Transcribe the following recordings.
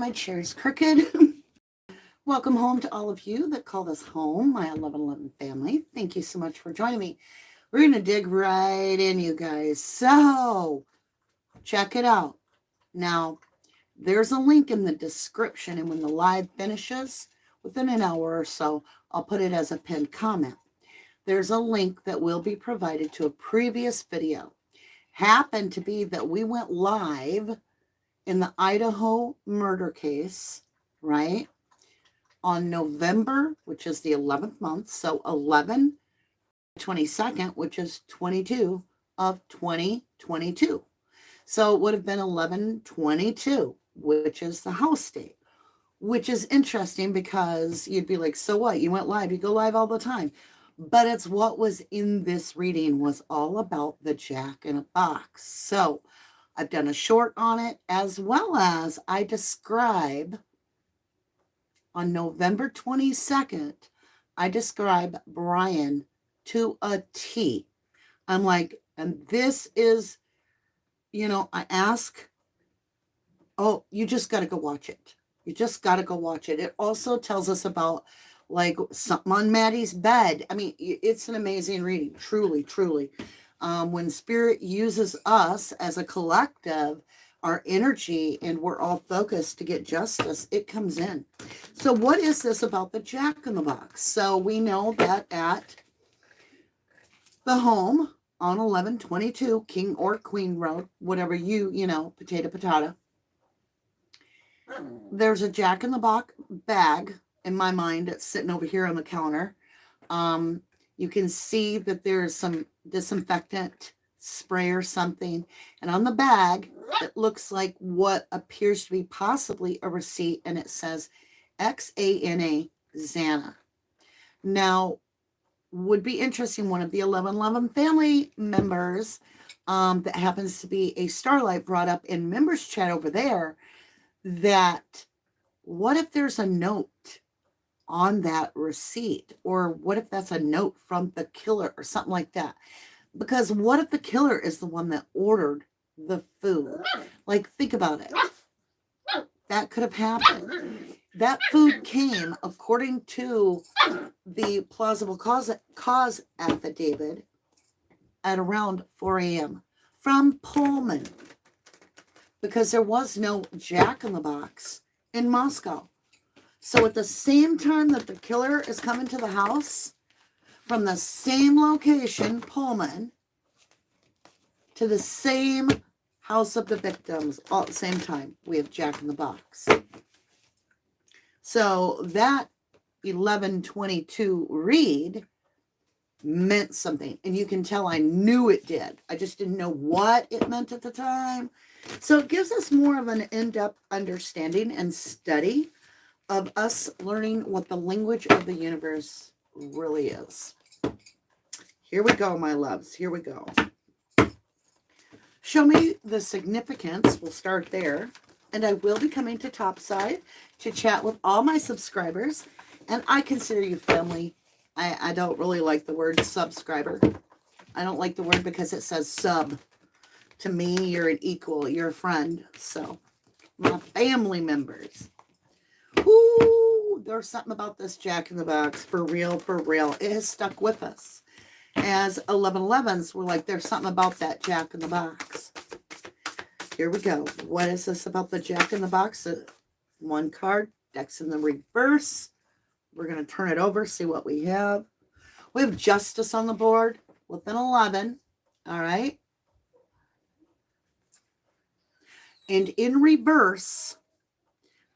my chair's crooked. Welcome home to all of you that call this home, my 1111 family. Thank you so much for joining me. We're going to dig right in, you guys. So, check it out. Now, there's a link in the description, and when the live finishes, within an hour or so, I'll put it as a pinned comment. There's a link that will be provided to a previous video. Happened to be that we went live in the Idaho murder case, right? On November, which is the 11th month, so 11/22nd, which is 22 of 2022. So it would have been 11/22, which is the house date, which is interesting because you'd be like, so what? You went live. You go live all the time. But it's what was in this reading was all about the Jack in a Box. So I've done a short on it, as well as I describe on November 22nd, I describe Brian to a T. I'm like, and this is, I ask, oh, you just got to go watch it. You just got to go watch it. It also tells us about like something on Maddie's bed. I mean, it's an amazing reading, truly, truly. When Spirit uses us as a collective, our energy, and we're all focused to get justice, it comes in. So what is this about the Jack in the Box? So we know that at the home on 11/22 King or Queen Road, whatever potato, there's a Jack in the Box bag. In my mind, it's sitting over here on the counter. You can see that there's some disinfectant spray or something. And on the bag, it looks like what appears to be possibly a receipt. And it says XANA, Xana. Now, would be interesting, one of the 1111 family members that happens to be a Starlight brought up in members chat over there that what if there's a note on that receipt, or what if that's a note from the killer or something like that? Because what if the killer is the one that ordered the food? Like, think about it. That could have happened. That food came, according to the plausible cause affidavit, at around 4 a.m. from Pullman, because there was no Jack in the Box in Moscow. So at the same time that the killer is coming to the house, from the same location, Pullman, to the same house of the victims, all at the same time, we have Jack in the Box. So that 11/22 read meant something. And you can tell I knew it did. I just didn't know what it meant at the time. So it gives us more of an in-depth understanding and study of us learning what the language of the universe really is. Here we go, my loves. Here we go. Show me the significance. We'll start there. And I will be coming to Topside to chat with all my subscribers. And I consider you family. I don't really like the word subscriber. I don't like the word because it says sub. To me, you're an equal. You're a friend. So, my family members. Ooh, there's something about this Jack in the Box. For real, for real. It has stuck with us. As 1111s, we're like, there's something about that Jack in the Box. Here we go. What is this about the Jack in the Box? One card. Deck's in the reverse. We're going to turn it over, see what we have. We have Justice on the board with an 11. All right. And in reverse,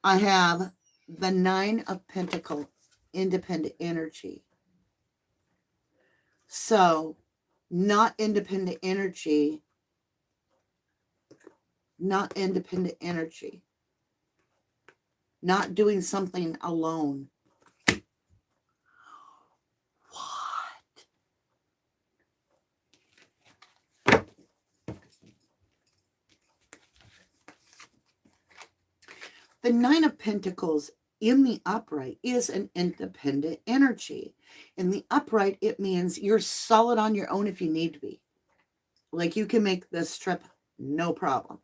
I have the 9 of Pentacles, independent energy. So, not independent energy. Not independent energy. Not doing something alone. What? The 9 of Pentacles in the upright is an independent energy. In the upright, it means you're solid on your own if you need to be. Like, you can make this trip, no problem.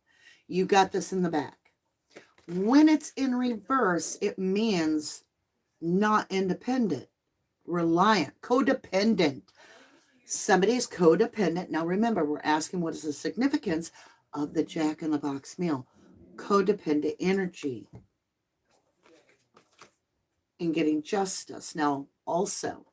You got this in the back. When it's in reverse, it means not independent, reliant, codependent. Somebody's codependent. Now remember, we're asking what is the significance of the Jack-in-the-Box meal. Codependent energy in getting justice. Now, also,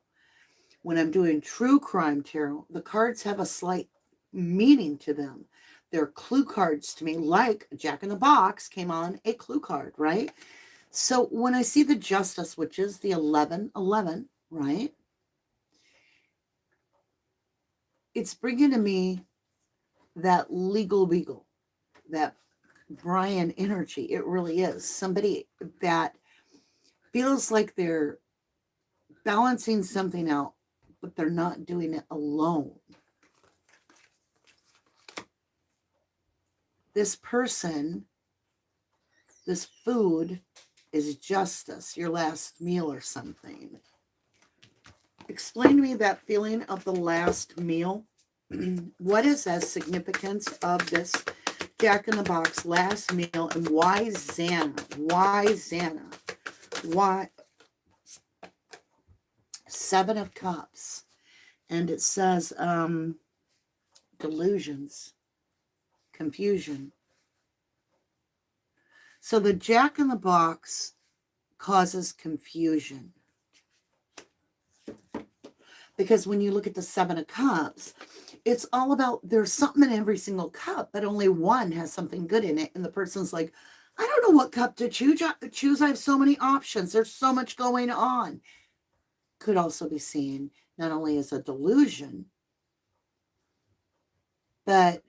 when I'm doing true crime tarot, the cards have a slight meaning to them. They're clue cards to me, like Jack-in-the-Box came on a clue card, right? So when I see the justice, which is the 11-11, right? It's bringing to me that legal beagle, that Brian energy. It really is. Somebody that feels like they're balancing something out, but they're not doing it alone. This person, this food is justice, your last meal or something. Explain to me that feeling of the last meal. What is the significance of this Jack-in-the-Box last meal, and why Xana? Why Xana? Why? 7 of Cups. And it says delusions, confusion. So the Jack-in-the-Box causes confusion. Because when you look at the 7 of Cups, it's all about there's something in every single cup, but only one has something good in it. And the person's like, I don't know what cup to choose. I have so many options. There's so much going on. Could also be seen not only as a delusion, but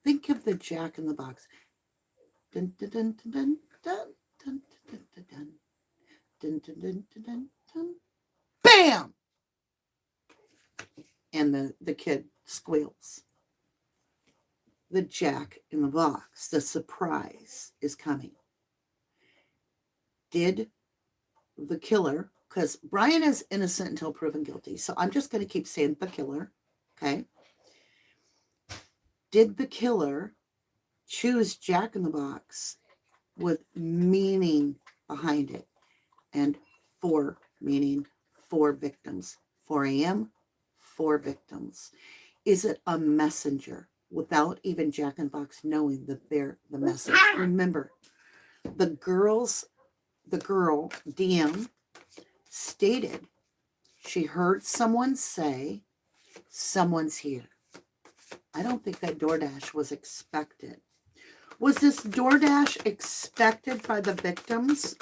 think of the Jack-in-the-Box. Dun, dun, dun, dun, dun, dun, dun, dun, dun, dun, dun, dun, dun, dun, dun. Bam! And the kid squeals. The Jack-in-the-Box, the surprise is coming. Did the killer, because Brian is innocent until proven guilty, so I'm just going to keep saying the killer, okay? Did the killer choose Jack-in-the-Box with meaning behind it? And 4 meaning 4 victims. 4 a.m., 4 victims. Is it a messenger without even Jack-in-the-Box knowing that they're the message? Remember, the girl, DM, stated she heard someone say, someone's here. I don't think that DoorDash was expected. Was this DoorDash expected by the victims?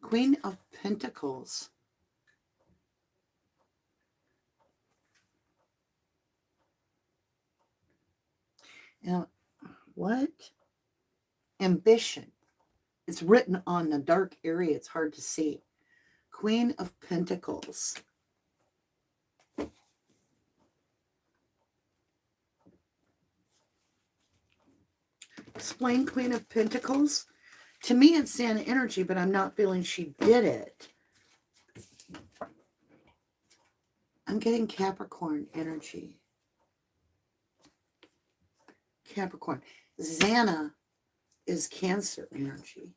Queen of Pentacles. Now, what? Ambition. It's written on a dark area. It's hard to see. Queen of Pentacles. Explain Queen of Pentacles. To me, it's Santa energy, but I'm not feeling she did it. I'm getting Capricorn energy. Capricorn. Xana is Cancer energy.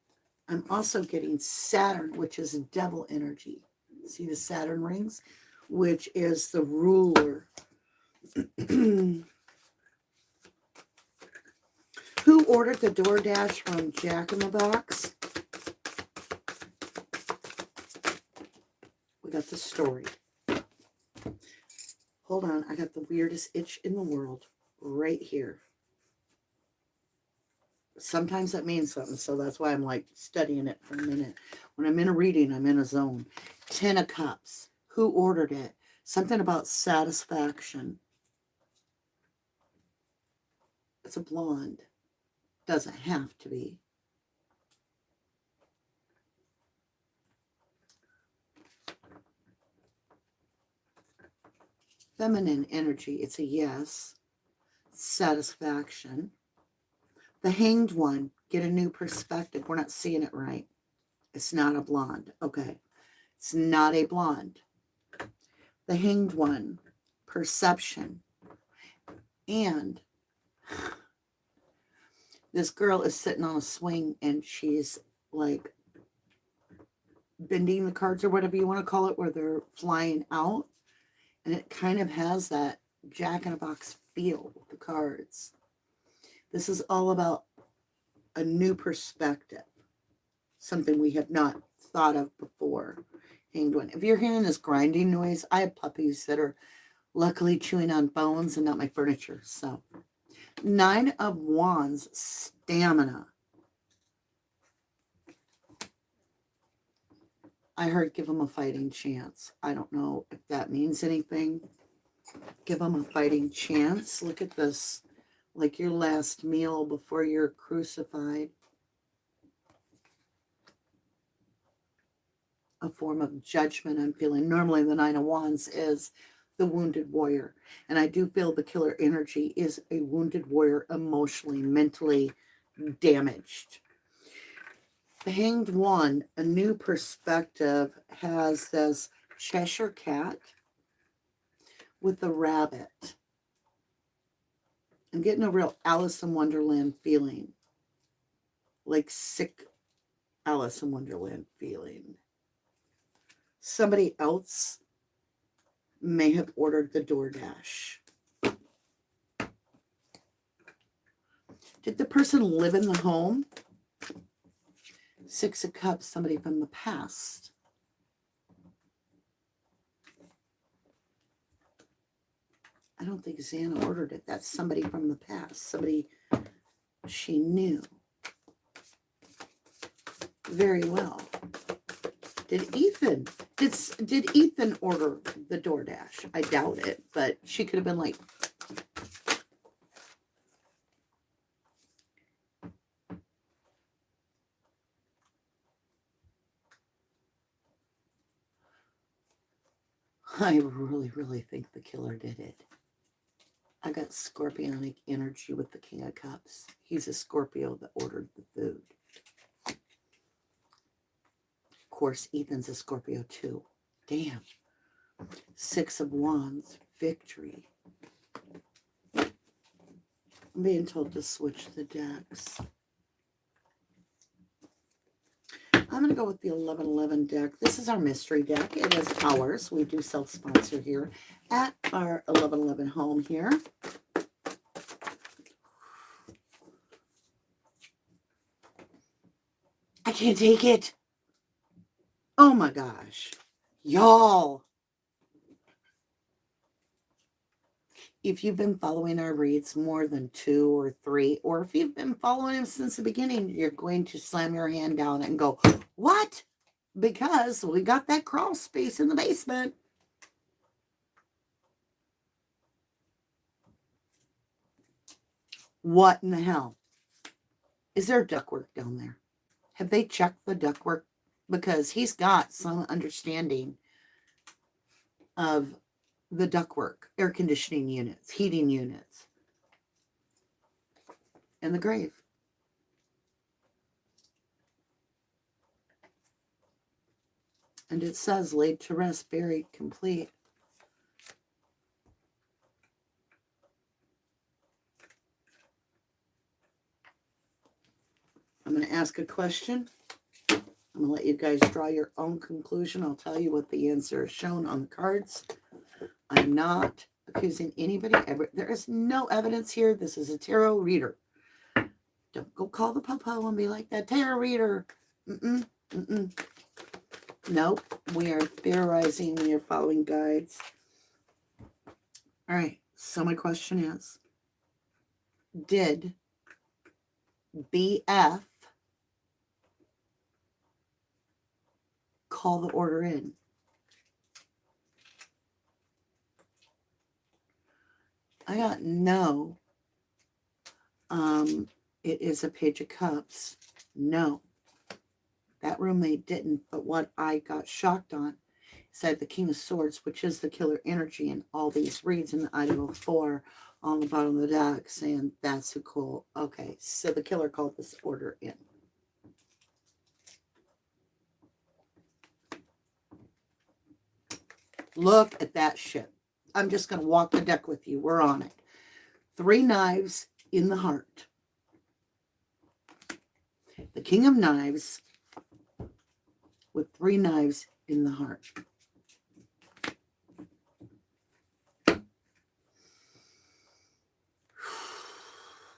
I'm also getting Saturn, which is devil energy. See the Saturn rings? Which is the ruler. Who ordered the DoorDash from Jack-in-the-Box? We got the story. Hold on, I got the weirdest itch in the world right here. Sometimes that means something, so that's why I'm like studying it for a minute. When I'm in a reading, I'm in a zone. 10 of Cups. Who ordered it? Something about satisfaction. It's a blonde. Doesn't have to be. Feminine energy. It's a yes. Satisfaction. The Hanged One. Get a new perspective. We're not seeing it right. It's not a blonde. Okay. It's not a blonde. The Hanged One. Perception. And This girl is sitting on a swing and she's like bending the cards or whatever you want to call it, where they're flying out. And it kind of has that Jack-in-a-Box feel with the cards. This is all about a new perspective, something we have not thought of before. Hanged One. If you're hearing this grinding noise, I have puppies that are luckily chewing on bones and not my furniture. So, Nine of Wands, stamina. I heard give them a fighting chance. I don't know if that means anything. Give them a fighting chance. Look at this. Like your last meal before you're crucified. A form of judgment I'm feeling. Normally the Nine of Wands is the wounded warrior. And I do feel the killer energy is a wounded warrior, emotionally, mentally damaged. The Hanged One, a new perspective, has this Cheshire cat with a rabbit. I'm getting a real Alice in Wonderland feeling. Like sick Alice in Wonderland feeling. Somebody else may have ordered the DoorDash. Did the person live in the home? Six of Cups, somebody from the past. I don't think Xana ordered it. That's somebody from the past. Somebody she knew very well. Did Ethan order the DoorDash? I doubt it, but she could have been like, I really, really think the killer did it. I got scorpionic energy with the King of Cups. He's a Scorpio that ordered the food. Of course, Ethan's a Scorpio too. Damn. Six of Wands, victory. I'm being told to switch the decks. I'm going to go with the 1111 deck. This is our mystery deck. It is ours. We do self-sponsor here at our 1111 home here. I can't take it. Oh my gosh. Y'all. If you've been following our reads more than 2 or 3, or if you've been following them since the beginning, you're going to slam your hand down and go, what? Because we got that crawl space in the basement. What in the hell? Is there ductwork down there? Have they checked the ductwork? Because he's got some understanding of the ductwork, air conditioning units, heating units, and the grave. And it says laid to rest, buried, complete. I'm going to ask a question. I'm going to let you guys draw your own conclusion. I'll tell you what the answer is shown on the cards. I'm not accusing anybody. There is no evidence here. This is a tarot reader. Don't go call the po-po and be like, that tarot reader. Nope. We are theorizing. We are following guides. All right. So my question is, did BF call the order in? I got no. It is a Page of Cups. No. That roommate didn't. But what I got shocked on said the King of Swords, which is the killer energy in all these reads in the idahofour on the bottom of the deck, saying that's so cool. Okay, so the killer called this order in. Look at that shit. I'm just going to walk the deck with you. We're on it. 3 knives in the heart. The King of Knives with 3 knives in the heart.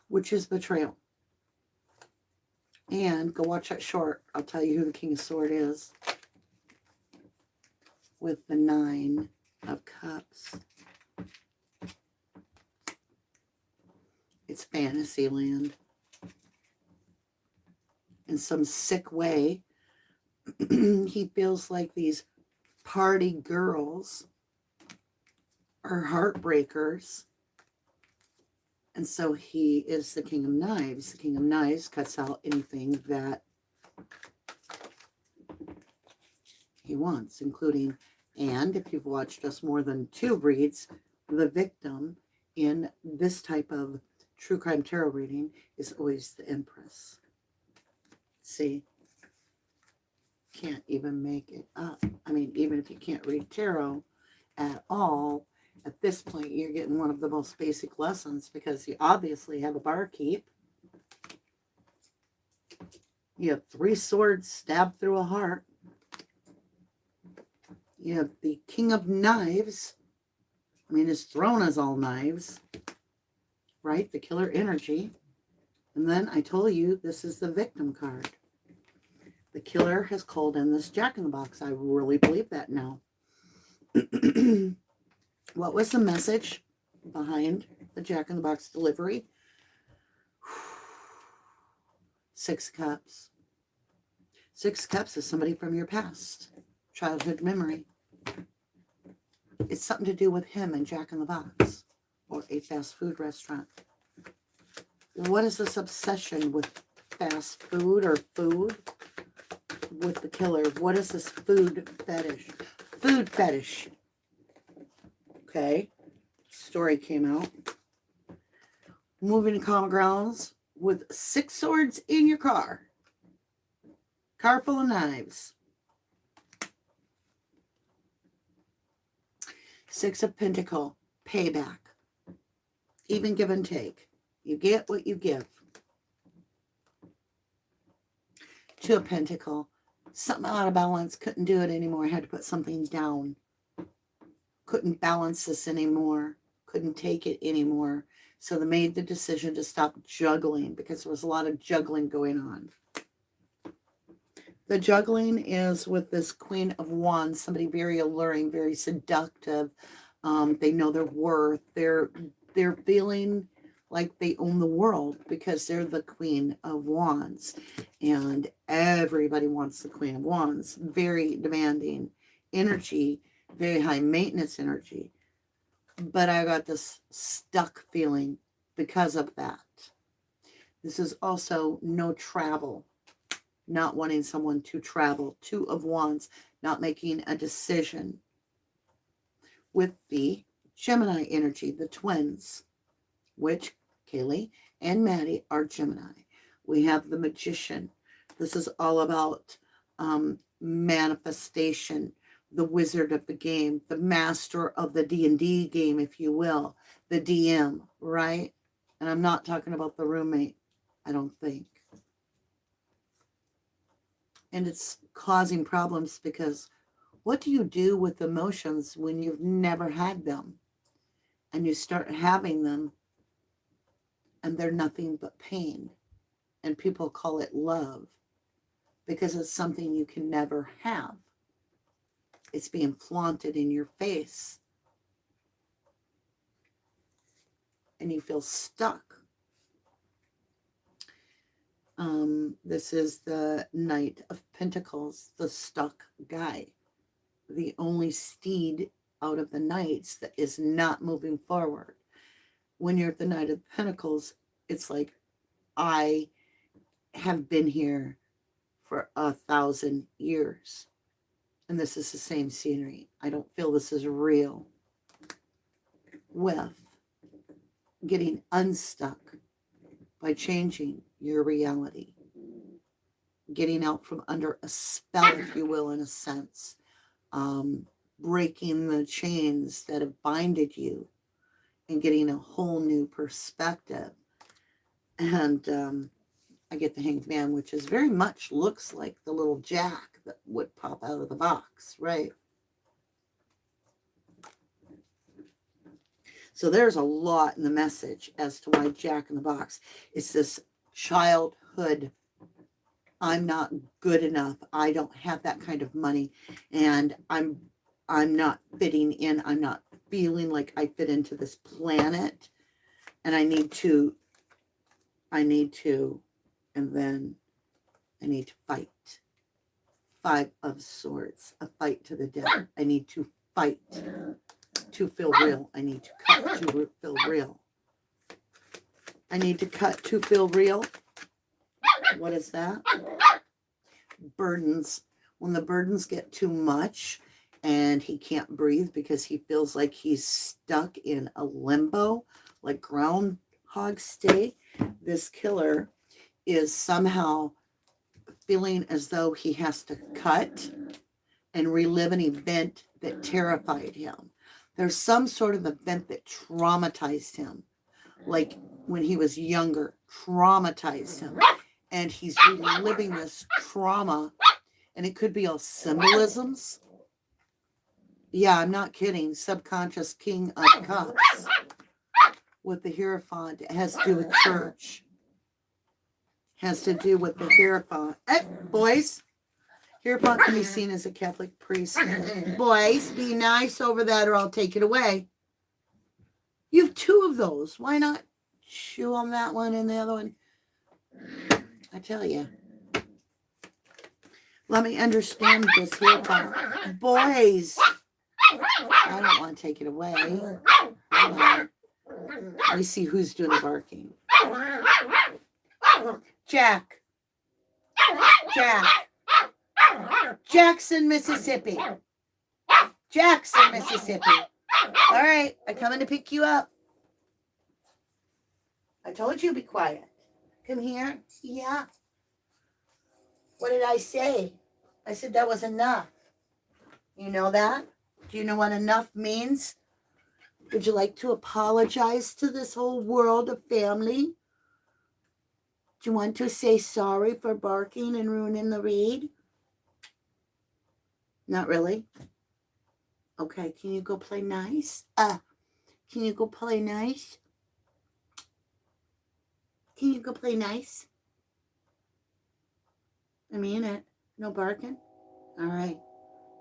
Which is betrayal. And go watch that short. I'll tell you who the King of Swords is. With the 9 of Cups. It's fantasy land. In some sick way, he feels like these party girls are heartbreakers. And so he is the King of Knives. The King of Knives cuts out anything that he wants, including, and if you've watched us more than 2 reads, the victim in this type of true crime tarot reading is always the Empress. See? Can't even make it up. I mean, even if you can't read tarot at all, at this point, you're getting one of the most basic lessons because you obviously have a barkeep. You have 3 swords stabbed through a heart. You have the King of Knives. I mean, his throne is all knives, right? The killer energy. And then I told you this is the victim card. The killer has called in this Jack-in-the-Box. I really believe that now. What was the message behind the Jack-in-the-Box delivery? 6 cups. 6 cups is somebody from your past. Childhood memory. It's something to do with him and Jack-in-the-Box. Or a fast food restaurant. What is this obsession with fast food or food? With the killer. What is this food fetish? Food fetish. Okay. Story came out. Moving to common grounds with 6 swords in your car. Car full of knives. 6 of Pentacles. Payback. Even give and take. You get what you give. 2 of Pentacles. Something out of balance. Couldn't do it anymore. Had to put something down. Couldn't balance this anymore. Couldn't take it anymore. So they made the decision to stop juggling because there was a lot of juggling going on. The juggling is with this Queen of Wands, somebody very alluring, very seductive. They know their worth. They're feeling like they own the world because they're the Queen of Wands. And everybody wants the Queen of Wands. Very demanding energy, very high maintenance energy. But I got this stuck feeling because of that. This is also no travel. Not wanting someone to travel. 2 of Wands, not making a decision. With the Gemini energy, the twins, which Kaylee and Maddie are Gemini. We have the Magician. This is all about manifestation, the wizard of the game, the master of the D&D game, if you will, the DM, right? And I'm not talking about the roommate, I don't think. And it's causing problems because what do you do with emotions when you've never had them? And you start having them and they're nothing but pain. And people call it love because it's something you can never have. It's being flaunted in your face. And you feel stuck. This is the Knight of Pentacles, the stuck guy. The only steed out of the knights that is not moving forward. When you're at the Knight of Pentacles, it's like, I have been here for 1,000 years. And this is the same scenery. I don't feel this is real. With getting unstuck by changing your reality. Getting out from under a spell, if you will, in a sense. Breaking the chains that have binded you and getting a whole new perspective. And I get the Hanged Man, which is very much looks like the little Jack that would pop out of the box, right? So there's a lot in the message as to why Jack in the Box. It's this childhood, I'm not good enough. I don't have that kind of money, and I'm not fitting in. I'm not feeling like I fit into this planet, and I need to, and then I need to fight. 5 of Swords, a fight to the death. I need to fight to feel real. I need to cut to feel real. I need to cut to feel real. What is that? Burdens. When the burdens get too much and he can't breathe because he feels like he's stuck in a limbo, like Groundhog Day, this killer is somehow feeling as though he has to cut and relive an event that terrified him. There's some sort of event that traumatized him, like when he was younger, traumatized him. And he's reliving this trauma, and it could be all symbolisms. Yeah, I'm not kidding. Subconscious King of Cups with the Hierophant. It has to do with church. Has to do with the Hierophant. Hey, boys. Hierophant can be seen as a Catholic priest. Boys, be nice over that or I'll take it away. You have 2 of those. Why not chew on that one and the other one? I tell you. Let me understand this Hierophant. Boys. I don't want to take it away. Let me see who's doing the barking. Jack. Jackson, Mississippi. Jackson, Mississippi. All right, I'm coming to pick you up. I told you to be quiet. Come here. Yeah. What did I say? I said that was enough. You know that? Do you know what enough means? Would you like to apologize to this whole world of family? Do you want to say sorry for barking and ruining the read? Not really? Okay, can you go play nice? Can you go play nice? Can you go play nice? I mean it. No barking? All right.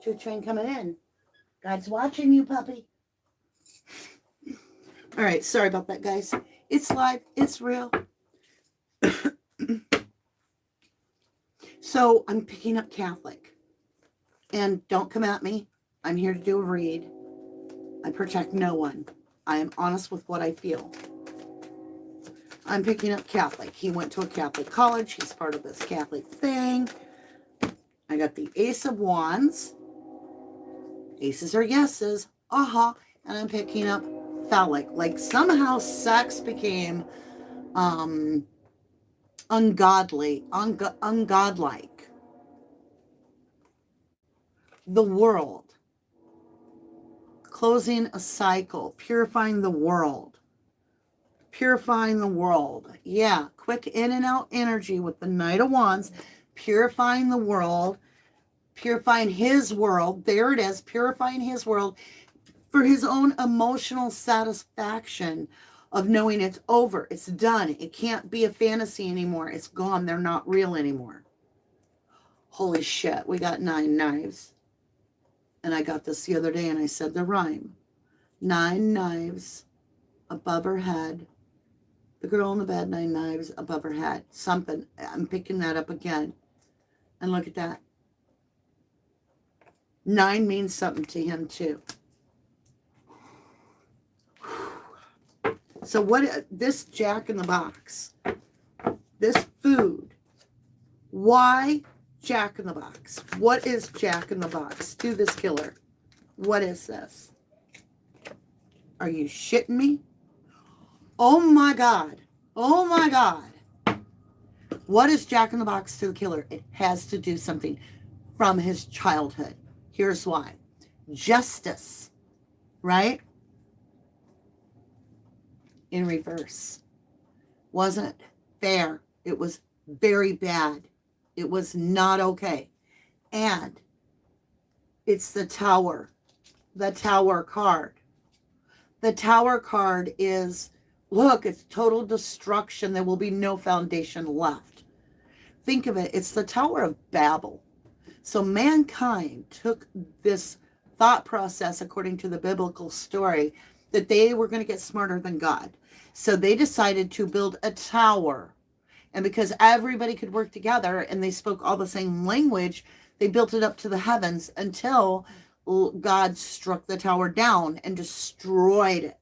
Choo train coming in. God's watching you, puppy. All right, sorry about that, guys. It's live. It's real. So I'm picking up Catholic. And don't come at me. I'm here to do a read. I protect no one. I am honest with what I feel. I'm picking up Catholic. He went to a Catholic college. He's part of this Catholic thing. I got the Ace of Wands. Aces are yeses. And I'm picking up phallic. Like somehow sex became ungodly, ungodlike. The world. Closing a cycle. Purifying the world. Purifying the world. Yeah, quick in and out energy with the Knight of Wands. Purifying the world. Purifying his world. There it is. Purifying his world for his own emotional satisfaction of knowing it's over. It's done. It can't be a fantasy anymore. It's gone. They're not real anymore. Holy shit. We got 9 knives. And I got this the other day and I said the rhyme. 9 knives above her head. The girl in the bed, 9 knives above her head. Something. I'm picking that up again. And look at that. 9 means something to him too. So what, this Jack in the Box, this food, why Jack in the Box? What is Jack in the Box to this killer? What is this? Are you shitting me? Oh my God. Oh my God. What is Jack in the Box to the killer? It has to do something from his childhood. Here's why. Justice, right? In reverse. Wasn't fair. It was very bad. It was not okay. And it's the Tower card. The Tower card is, look, it's total destruction. There will be no foundation left. Think of it. It's the Tower of Babel. So mankind took this thought process, according to the biblical story, that they were going to get smarter than God. So they decided to build a tower. And because everybody could work together and they spoke all the same language, they built it up to the heavens until God struck the tower down and destroyed it.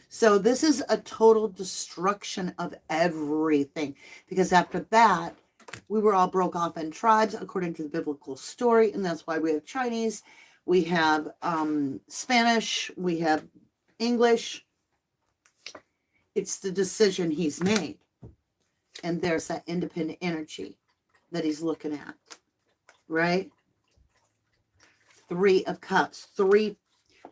So this is a total destruction of everything. Because after that, we were all broke off in tribes, according to the biblical story. And that's why we have Chinese, we have Spanish, we have English. It's the decision he's made. And there's that independent energy that he's looking at. Right? 3 of Cups. 3.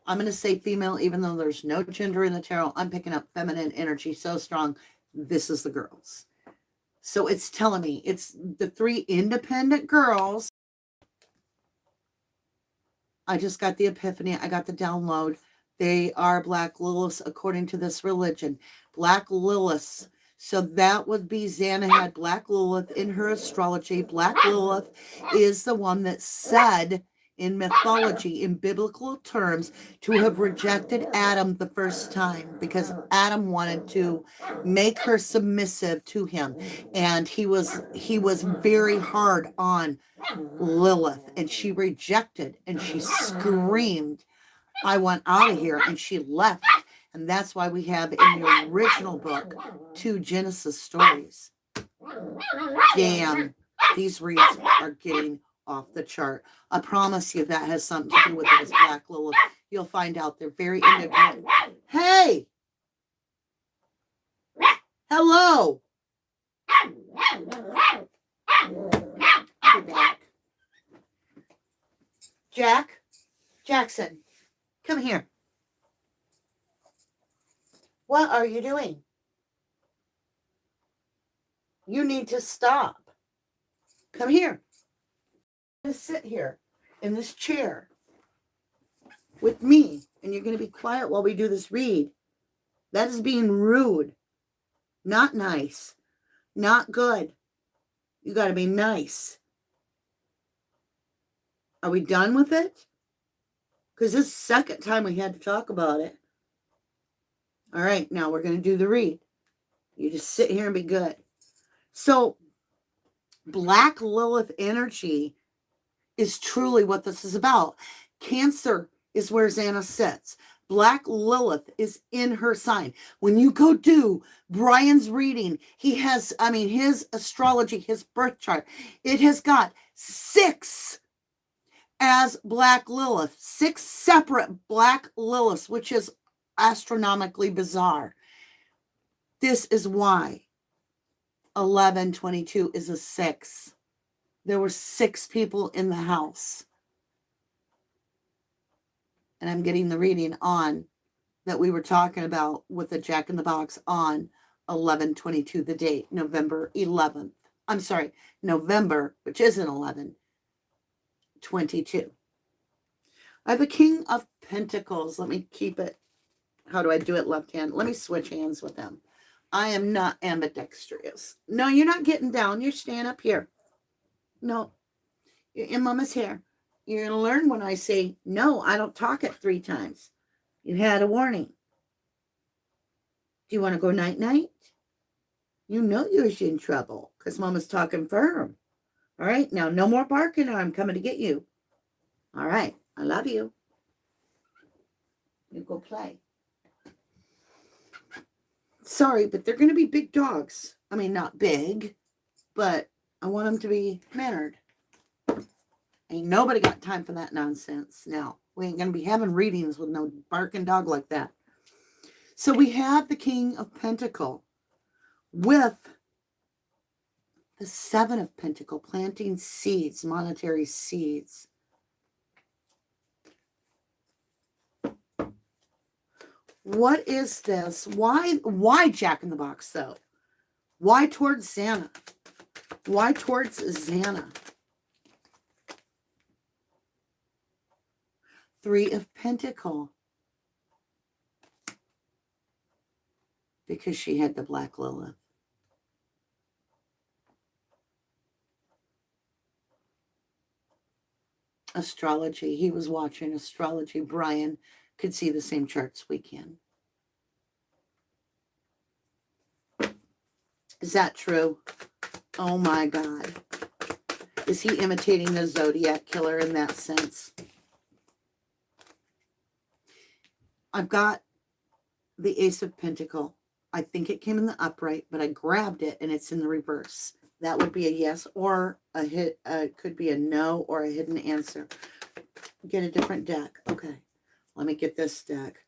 I'm going to say female, even though there's no gender in the tarot. I'm picking up feminine energy so strong. This is the girls. So it's telling me it's the 3 independent girls. I just got the epiphany. I got the download. They are Black Liliths according to this religion. Black Liliths. So that would be Xana had Black Lilith in her astrology. Black Lilith is the one that said in mythology, in biblical terms, to have rejected Adam the first time because Adam wanted to make her submissive to him. And he was very hard on Lilith, and she rejected and she screamed, I want out of here, and she left. And that's why we have in the original book 2 Genesis stories. Damn, these reads are getting off the chart. I promise you that has something to do with this Black Lilith. You'll find out they're very independent. Hey! Hello! I'll be back. Jackson, come here. What are you doing? You need to stop. Come here. Just sit here in this chair with me, and you're going to be quiet while we do this read. That is being rude. Not nice. Not good. You got to be nice. Are we done with it? Because this is the second time we had to talk about it. All right, now we're going to do the read. You just sit here and be good. So, Black Lilith energy is truly what this is about. Cancer is where Xana sits. Black Lilith is in her sign. When you go do Brian's reading, he has, his astrology, his birth chart, it has got 6 as Black Lilith, 6 separate Black Liliths, which is astronomically bizarre. This is why 1122 is a 6. There were 6 people in the house. And I'm getting the reading on that we were talking about with the Jack in the Box on 1122, the date, November 11th. I'm sorry, November, which isn't 11, 22. I have a King of Pentacles. Let me keep it. How do I do it left hand? Let me switch hands with him. I am not ambidextrous. No, you're not getting down. You're staying up here. No, you're in Mama's hair. You're going to learn when I say, no, I don't talk it 3 times. You had a warning. Do you want to go night-night? You know you're in trouble because Mama's talking firm. All right, now no more barking or I'm coming to get you. All right, I love you. You go play. Sorry, but they're going to be big dogs. I mean, not big, but I want them to be mannered. Ain't nobody got time for that nonsense. Now, we ain't going to be having readings with no barking dog like that. So we have the King of Pentacle with the 7 of Pentacle, planting seeds, monetary seeds. What is this? Why Jack in the Box, though? Why towards Xana? Why towards Xana? 3 of Pentacles. Because she had the Black Lilith. Astrology. He was watching astrology. Brian could see the same charts we can. Is that true? Oh my God. Is he imitating the Zodiac Killer in that sense? I've got the Ace of Pentacles. I think it came in the upright, but I grabbed it and it's in the reverse. That would be a yes or a hit. Could be a no or a hidden answer. Get a different deck. Okay. Let me get this deck.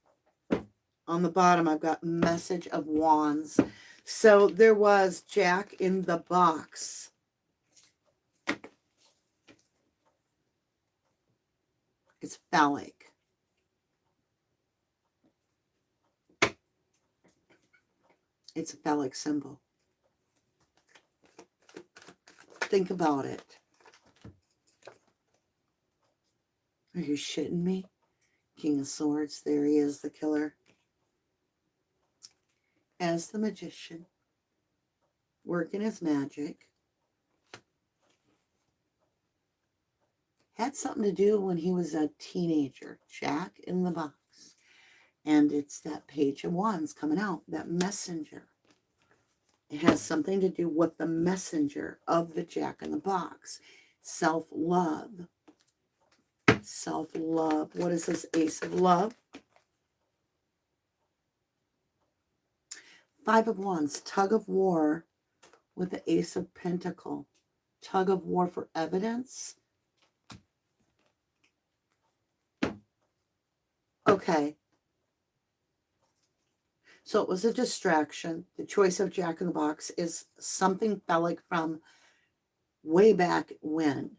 On the bottom, I've got Message of Wands. So there was Jack in the box. It's phallic. It's a phallic symbol. Think about it. Are you shitting me? King of Swords. There he is, the killer. As the magician. Working his magic. Had something to do when he was a teenager. Jack in the box. And it's that Page of Wands coming out. That messenger. It has something to do with the messenger of the Jack in the box. Self-love. Self-love. What is this Ace of Love? 5 of Wands. Tug of war with the Ace of Pentacles. Tug of war for evidence. Okay. So it was a distraction. The choice of Jack in the Box is something phallic from way back when.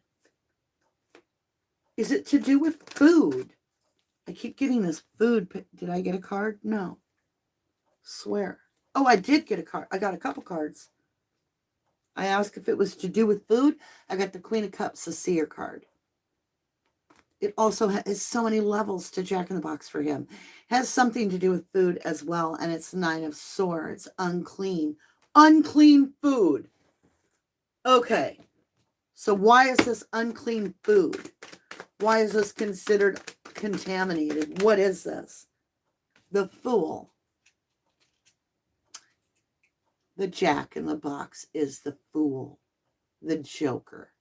Is it to do with food? I keep getting this food. Did I get a card? No. Swear. Oh, I did get a card. I got a couple cards. I asked if it was to do with food. I got the Queen of Cups, the Seer card. It also has so many levels to Jack in the Box for him. Has something to do with food as well. And it's 9 of Swords. Unclean. Unclean food. Okay. So why is this unclean food? Why is this considered contaminated? What is this? The Fool. The Jack in the Box is the Fool. The Joker.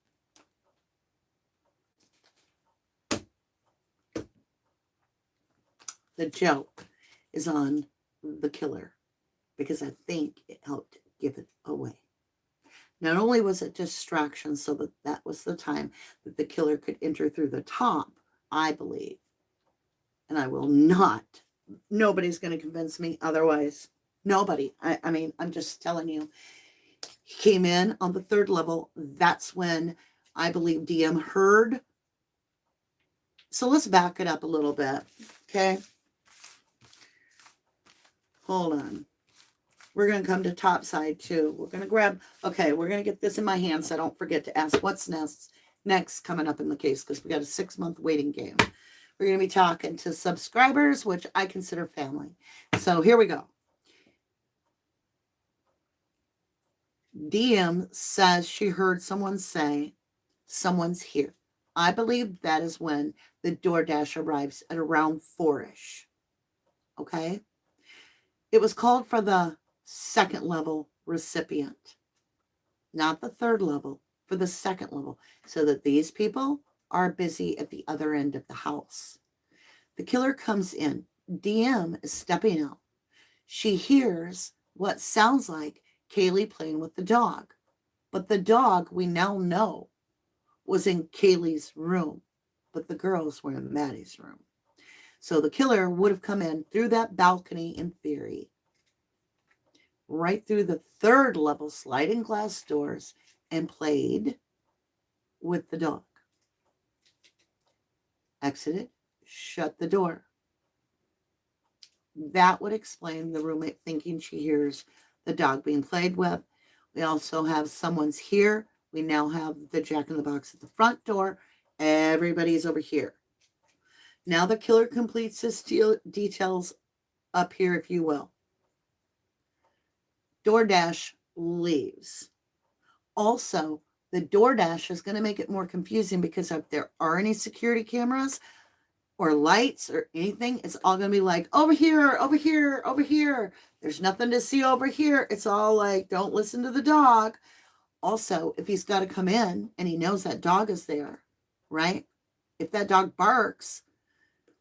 The joke is on the killer because I think it helped give it away. Not only was it distraction so that was the time that the killer could enter through the top, I believe. And I will not. Nobody's going to convince me otherwise. Nobody. I mean, I'm just telling you. He came in on the 3rd level. That's when I believe DM heard. So let's back it up a little bit. Okay. Hold on. We're going to come to top side too. We're going to grab, okay, we're going to get this in my hand so I don't forget to ask what's next coming up in the case because we got a 6-month waiting game. We're going to be talking to subscribers, which I consider family. So here we go. DM says she heard someone say, someone's here. I believe that is when the DoorDash arrives at around 4-ish. Okay? It was called for the 2nd level recipient, not the 3rd level, for the 2nd level, so that these people are busy at the other end of the house. The killer comes in. DM is stepping out. She hears what sounds like Kaylee playing with the dog, but the dog we now know was in Kaylee's room, but the girls were in Maddie's room. So the killer would have come in through that balcony in theory, right through the 3rd level sliding glass doors and played with the dog. Exited, shut the door. That would explain the roommate thinking she hears the dog being played with, We also have someone's here. We now have the Jack-in-the-Box at the front door. Everybody's over here. Now the killer completes his details up here, if you will. DoorDash leaves. Also, the DoorDash is going to make it more confusing because if there are any security cameras or lights or anything, it's all going to be like, over here, over here, over here. There's nothing to see over here. It's all like, don't listen to the dog. Also, if he's got to come in and he knows that dog is there, right? If that dog barks,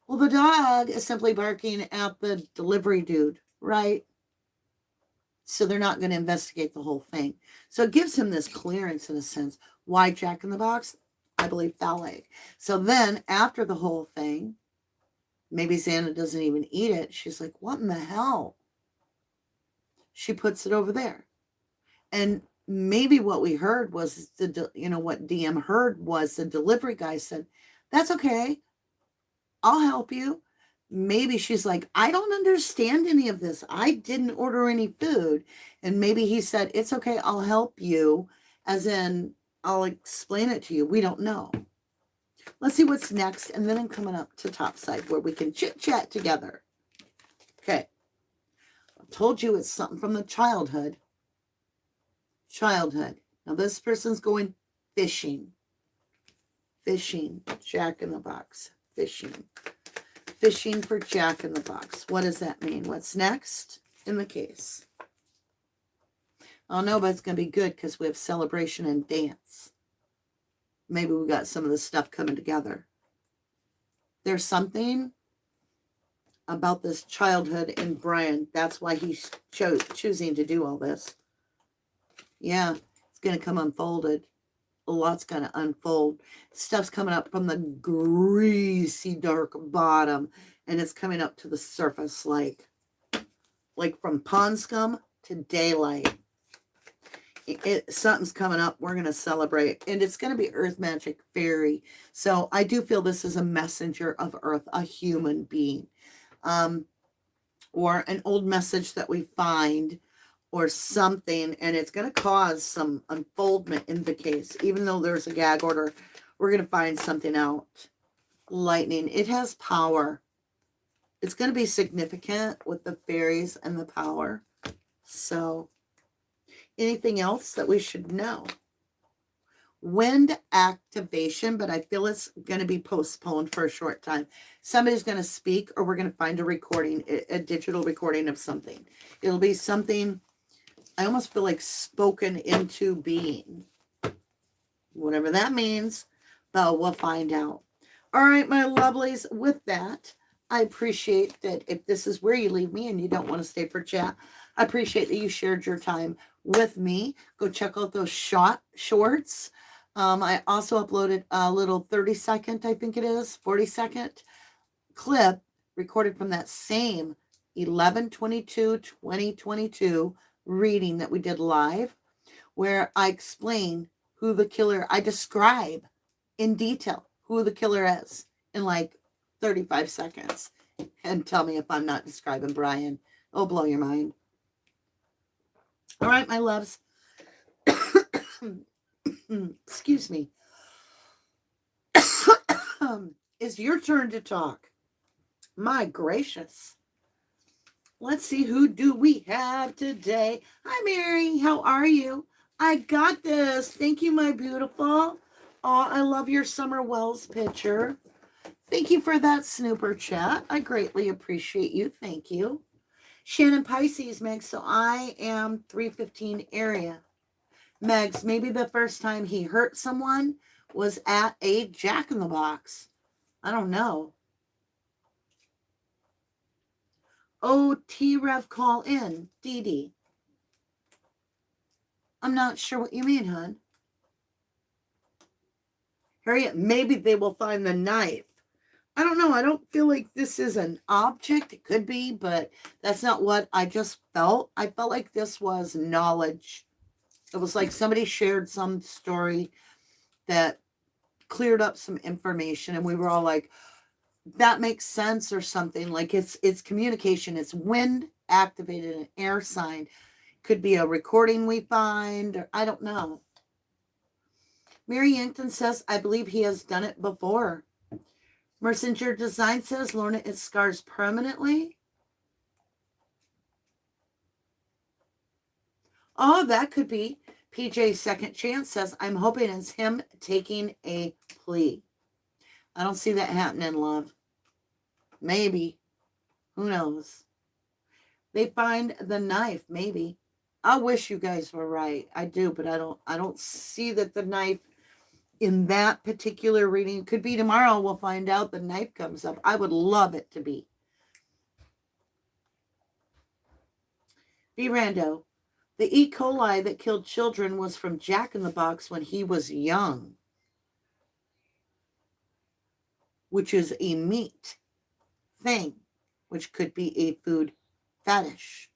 well, the dog is simply barking at the delivery dude, right? So they're not going to investigate the whole thing. So it gives him this clearance in a sense. Why Jack-in-the-Box? I believe foul egg. So then after the whole thing, maybe Xana doesn't even eat it. She's like, what in the hell? She puts it over there. And maybe what we heard was what DM heard was the delivery guy said, that's okay. I'll help you. Maybe she's like, I don't understand any of this. I didn't order any food. And maybe he said, it's okay. I'll help you. As in, I'll explain it to you. We don't know. Let's see what's next. And then I'm coming up to topside where we can chit chat together. Okay. I told you it's something from the childhood. Childhood. Now this person's going fishing. Fishing. Jack-in-the-Box. Fishing. Fishing for Jack-in-the-Box. What does that mean? What's next in the case? I don't know, but it's going to be good because we have celebration and dance. Maybe we got some of the stuff coming together. There's something about this childhood in Brian. That's why he's choosing to do all this. Yeah, it's going to come unfolded. A lot's going to unfold. Stuff's coming up from the greasy dark bottom, and it's coming up to the surface like from pond scum to daylight. Something's coming up. We're going to celebrate, and it's going to be Earth Magic Fairy. So I do feel this is a messenger of Earth, a human being, or an old message that we find or something, and it's going to cause some unfoldment in the case. Even though there's a gag order, we're going to find something out. Lightning, it has power. It's going to be significant with the fairies and the power. So, anything else that we should know? Wind activation, but I feel it's going to be postponed for a short time. Somebody's going to speak, or we're going to find a recording, a digital recording of something. It'll be something, I almost feel like spoken into being. Whatever that means, but we'll find out. All right, my lovelies, with that, I appreciate that if this is where you leave me and you don't want to stay for chat, I appreciate that you shared your time with me. Go check out those shorts. I also uploaded a little 30-second, I think it is, 40-second clip recorded from that same 11/22/2022 reading that we did live, where I explain who the killer, I describe in detail who the killer is in like 35 seconds. And tell me if I'm not describing Brian. It'll blow your mind. All right, my loves. Excuse me. It's your turn to talk. My gracious. Let's see, who do we have today? Hi, Mary. How are you? I got this. Thank you, my beautiful. Oh, I love your Summer Wells picture. Thank you for that snooper chat. I greatly appreciate you. Thank you. Shannon Pisces, Meg. So I am 315 area. Megs, maybe the first time he hurt someone was at a Jack-in-the-Box. I don't know. Oh, T-Rev, call in. Dee Dee. I'm not sure what you mean, hon. Harriet, maybe they will find the knife. I don't know. I don't feel like this is an object. It could be, but that's not what I just felt. I felt like this was knowledge. It was like somebody shared some story that cleared up some information, and we were all like, that makes sense or something. Like it's communication. It's wind activated, an air sign. Could be a recording we find. Or I don't know. Mary Yankton says, I believe he has done it before. Messenger Design says, Lorna, it scars permanently. Oh, that could be. PJ Second Chance says, I'm hoping it's him taking a plea. I don't see that happening, love. Maybe. Who knows? They find the knife, maybe. I wish you guys were right. I do, but I don't see that the knife in that particular reading. Could be tomorrow. We'll find out the knife comes up. I would love it to be. B. Rando. The E. coli that killed children was from Jack in the Box when he was young, which is a meat thing, which could be a food fetish.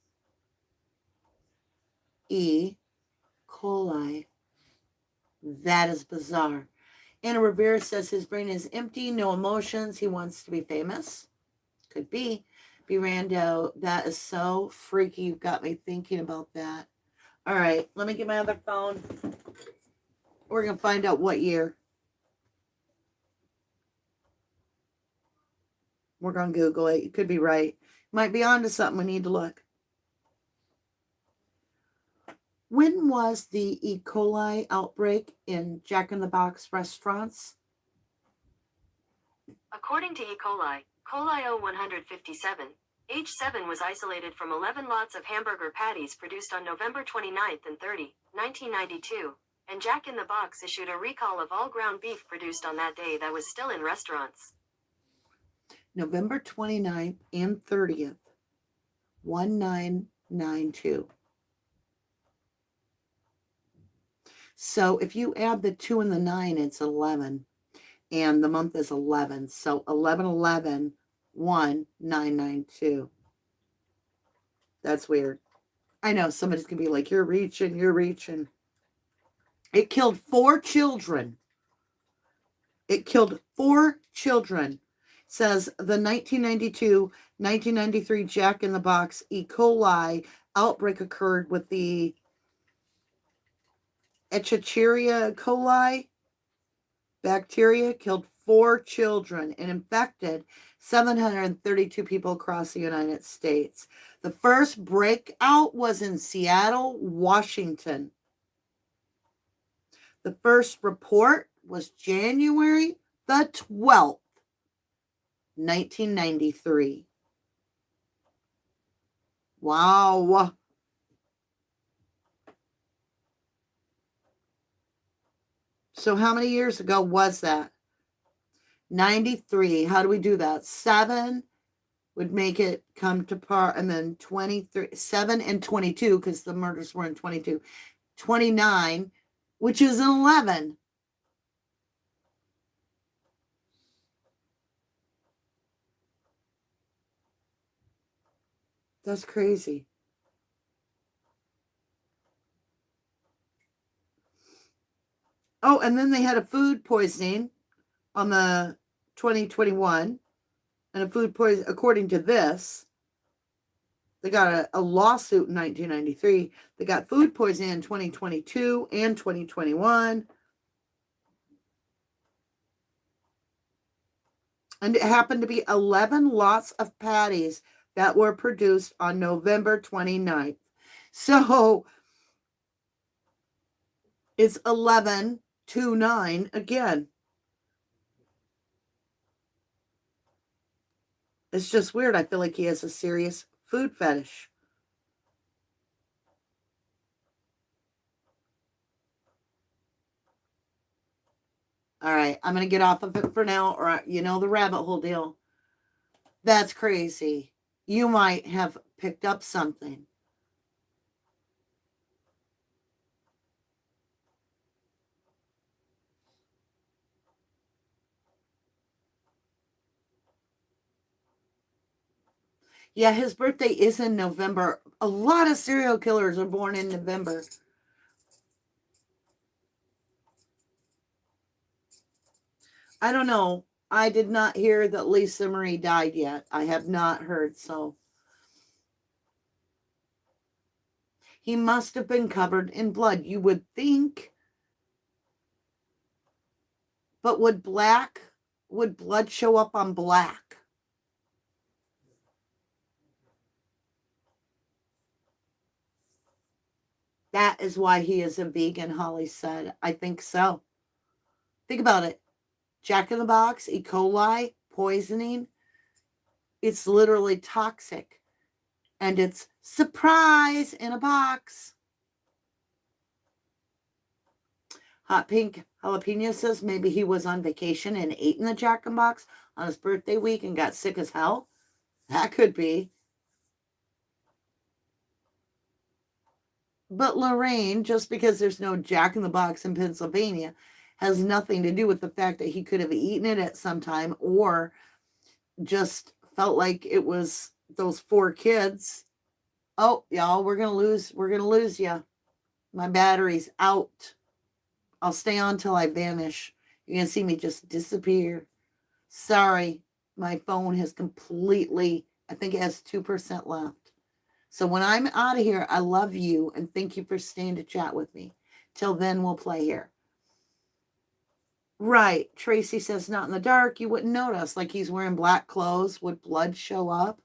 E. coli. That is bizarre. Anna Rivera says his brain is empty, no emotions. He wants to be famous. Could be. B. Rando, that is so freaky. You've got me thinking about that. All right, let me get my other phone. We're going to find out what year. We're going to Google it. You could be right. Might be onto something. We need to look. When was the E. coli outbreak in Jack in the Box restaurants? According to E. coli, coli 0157, age 7 was isolated from 11 lots of hamburger patties produced on November 29th and 30, 1992, and Jack in the Box issued a recall of all ground beef produced on that day that was still in restaurants. November 29th and 30th, 1992. So if you add the 2 and the 9, it's 11. And the month is 11. So 11/11, 1992. That's weird. I know somebody's going to be like, you're reaching. It killed 4 children. It killed 4 children. It says the 1992-1993 Jack in the Box E. coli outbreak occurred with the Escherichia coli bacteria, killed 4 children and infected 732 people across the United States. The first breakout was in Seattle, Washington. The first report was January the 12th, 1993. Wow. So how many years ago was that? 93. How do we do that? 7 would make it come to par, and then 23, 7 and 22, because the murders were in 22. 29, which is an 11. That's crazy. Oh, and then they had a food poisoning on the 2021, and a food poison, according to this, they got a lawsuit in 1993. They got food poisoning in 2022 and 2021. And it happened to be 11 lots of patties that were produced on November 29th. So it's 11/29 again. It's just weird. I feel like he has a serious food fetish. All right, I'm going to get off of it for now, or you know, the rabbit hole deal. That's crazy. You might have picked up something. Yeah, his birthday is in November. A lot of serial killers are born in November. I don't know. I did not hear that Lisa Marie died yet. I have not heard, so. He must have been covered in blood, you would think. But would blood show up on black? That is why he is a vegan, Holly said. I think so. Think about it. Jack in the Box, E. coli, poisoning. It's literally toxic. And it's surprise in a box. Hot Pink Jalapeno says maybe he was on vacation and ate in the Jack in the Box on his birthday week and got sick as hell. That could be. But Lorraine, just because there's no Jack in the Box in Pennsylvania, has nothing to do with the fact that he could have eaten it at some time or just felt like it was those 4 kids. Oh, y'all, we're going to lose you. My battery's out. I'll stay on till I vanish. You're going to see me just disappear. Sorry, my phone has completely, I think it has 2% left. So when I'm out of here, I love you and thank you for staying to chat with me. Till then, we'll play here. Right. Tracy says, not in the dark. You wouldn't notice. Like he's wearing black clothes. Would blood show up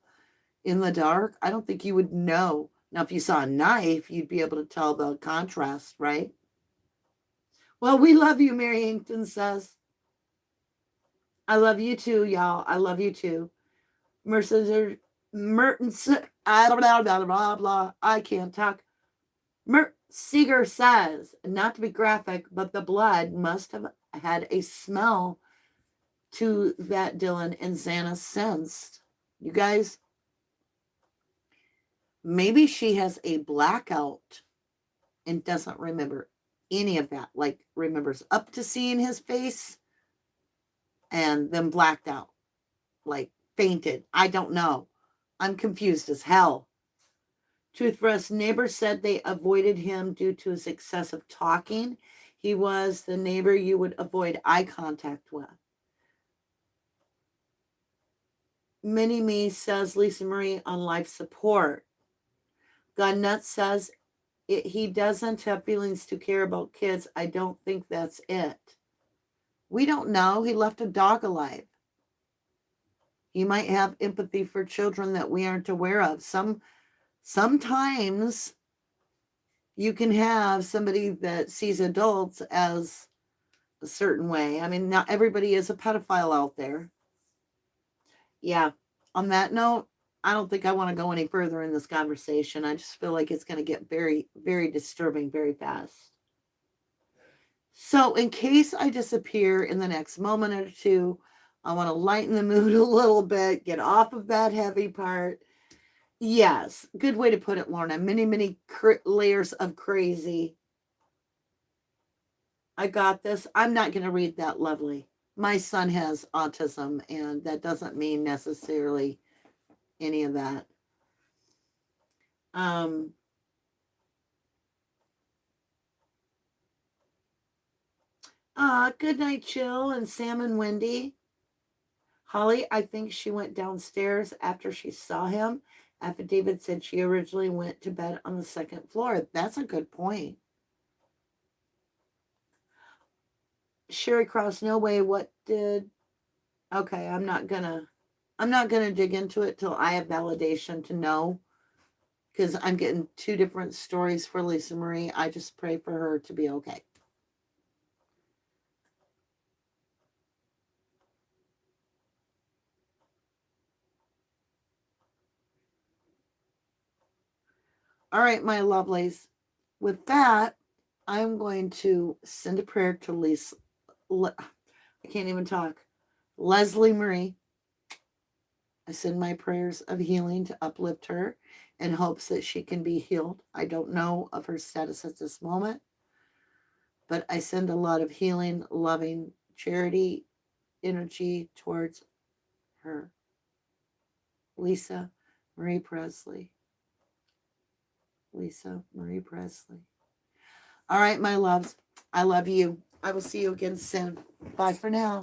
in the dark? I don't think you would know. Now, if you saw a knife, you'd be able to tell the contrast, right? Well, we love you, Mary Inkton says. I love you too, y'all. I love you too. Mertens, blah, blah, blah, blah. I can't talk. Seeger says, not to be graphic, but the blood must have had a smell to that Dylan and Xana sensed. You guys, maybe she has a blackout and doesn't remember any of that. Like remembers up to seeing his face and then blacked out. Like fainted. I don't know. I'm confused as hell. Truth for Us neighbors said they avoided him due to his excessive talking. He was the neighbor you would avoid eye contact with. Mini Me says Lisa Marie on life support. God Nuts says he doesn't have feelings to care about kids. I don't think that's it. We don't know. He left a dog alive. He might have empathy for children that we aren't aware of. Sometimes you can have somebody that sees adults as a certain way. I mean, not everybody is a pedophile out there. Yeah. On that note, I don't think I want to go any further in this conversation. I just feel like it's going to get very, very disturbing very fast. So in case I disappear in the next moment or two, I want to lighten the mood a little bit, get off of that heavy part. Yes, good way to put it, Lorna. Many layers of crazy. I got this. I'm not going to read that, Lovely. My son has autism, and that doesn't mean necessarily any of that. Good night, Chill and Sam and Wendy. Holly, I think she went downstairs after she saw him. Affidavit said she originally went to bed on the 2nd floor. That's a good point. Sherry Cross, no way. What did? Okay, I'm not gonna dig into it till I have validation to know, because I'm getting 2 different stories for Lisa Marie. I just pray for her to be okay. All right, my lovelies. With that, I'm going to send a prayer to Lisa. I can't even talk. Leslie Marie. I send my prayers of healing to uplift her in hopes that she can be healed. I don't know of her status at this moment, but I send a lot of healing, loving, charity energy towards her. Lisa Marie Presley. Lisa Marie Presley. All right, my loves. I love you. I will see you again soon. Bye for now.